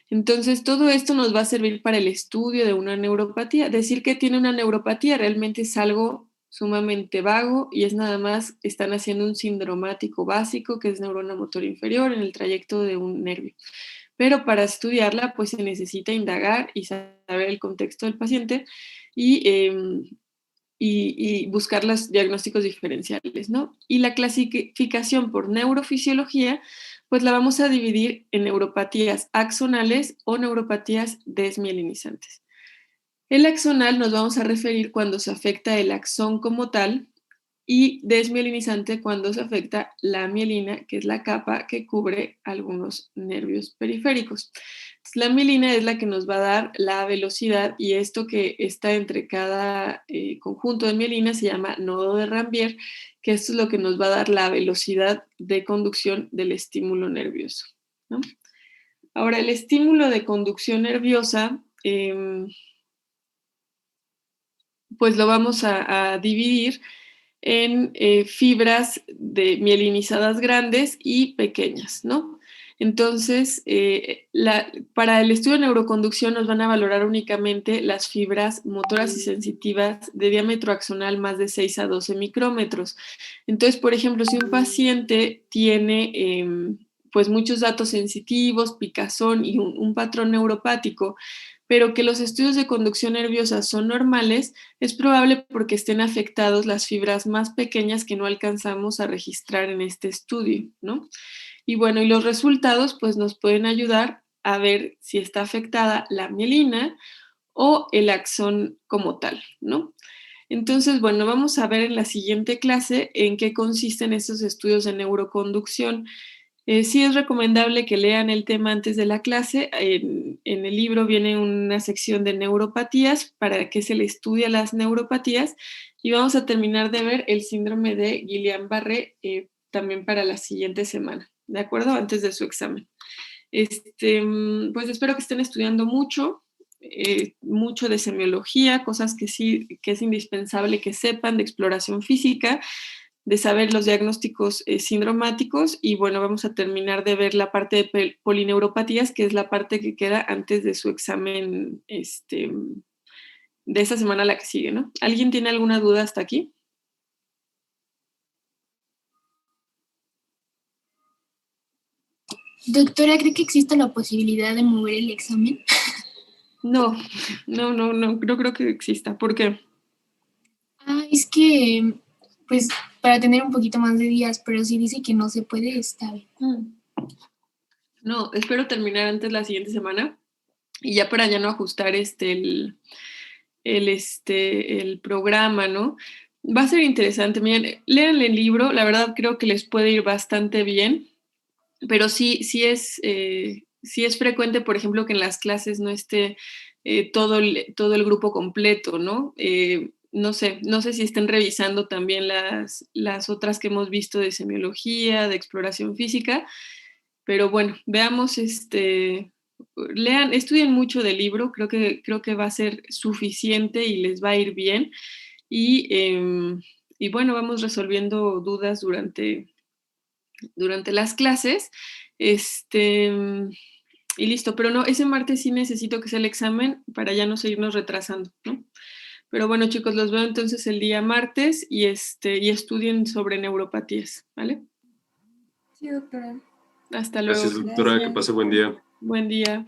Speaker 1: Entonces, todo esto nos va a servir para el estudio de una neuropatía. Decir que tiene una neuropatía realmente es algo sumamente vago y es nada más, están haciendo un sindromático básico, que es neurona motor inferior en el trayecto de un nervio. Pero para estudiarla, pues se necesita indagar y saber el contexto del paciente y buscar los diagnósticos diferenciales, ¿no? Y la clasificación por neurofisiología, pues la vamos a dividir en neuropatías axonales o neuropatías desmielinizantes. El axonal nos vamos a referir cuando se afecta el axón como tal y desmielinizante cuando se afecta la mielina, que es la capa que cubre algunos nervios periféricos. La mielina es la que nos va a dar la velocidad y esto que está entre cada conjunto de mielina se llama nodo de Ranvier, que esto es lo que nos va a dar la velocidad de conducción del estímulo nervioso, ¿no? Ahora, el estímulo de conducción nerviosa, pues lo vamos a dividir en fibras mielinizadas grandes y pequeñas, ¿no? Entonces, para el estudio de neuroconducción nos van a valorar únicamente las fibras motoras y sensitivas de diámetro axonal más de 6 a 12 micrómetros. Entonces, por ejemplo, si un paciente tiene pues muchos datos sensitivos, picazón y un patrón neuropático, pero que los estudios de conducción nerviosa son normales, es probable porque estén afectados las fibras más pequeñas que no alcanzamos a registrar en este estudio, ¿no? Y bueno, y los resultados pues nos pueden ayudar a ver si está afectada la mielina o el axón como tal, ¿no? Entonces, bueno, vamos a ver en la siguiente clase en qué consisten estos estudios de neuroconducción. Sí es recomendable que lean el tema antes de la clase. En el libro viene una sección de neuropatías para que se le estudie las neuropatías y vamos a terminar de ver el síndrome de Guillain-Barré también para la siguiente semana, ¿de acuerdo? Antes de su examen. Pues espero que estén estudiando mucho de semiología, cosas que sí, que es indispensable que sepan de exploración física, de saber los diagnósticos sindromáticos y bueno, vamos a terminar de ver la parte de polineuropatías, que es la parte que queda antes de su examen de esta semana la que sigue, ¿no? ¿Alguien tiene alguna duda hasta aquí?
Speaker 4: Doctora, ¿cree que existe la posibilidad de mover el examen?
Speaker 1: No creo que exista. ¿Por qué?
Speaker 4: Es que, pues, para tener un poquito más de días, pero si dice que no se puede, está bien.
Speaker 1: No, espero terminar antes la siguiente semana y ya para ya no ajustar el programa, ¿no? Va a ser interesante. Miren, lean el libro, la verdad creo que les puede ir bastante bien, pero sí es frecuente, por ejemplo, que en las clases no esté todo el grupo completo, ¿no? No sé si estén revisando también las otras que hemos visto de semiología, de exploración física, pero bueno, veamos, lean, estudien mucho del libro, creo que va a ser suficiente y les va a ir bien. Y bueno, vamos resolviendo dudas durante las clases. Y listo, pero no, ese martes sí necesito que sea el examen para ya no seguirnos retrasando, ¿no? Pero bueno, chicos, los veo entonces el día martes y estudien sobre neuropatías, ¿vale?
Speaker 5: Sí, doctora.
Speaker 1: Hasta luego.
Speaker 6: Gracias, doctora. Que pase buen día.
Speaker 1: Buen día.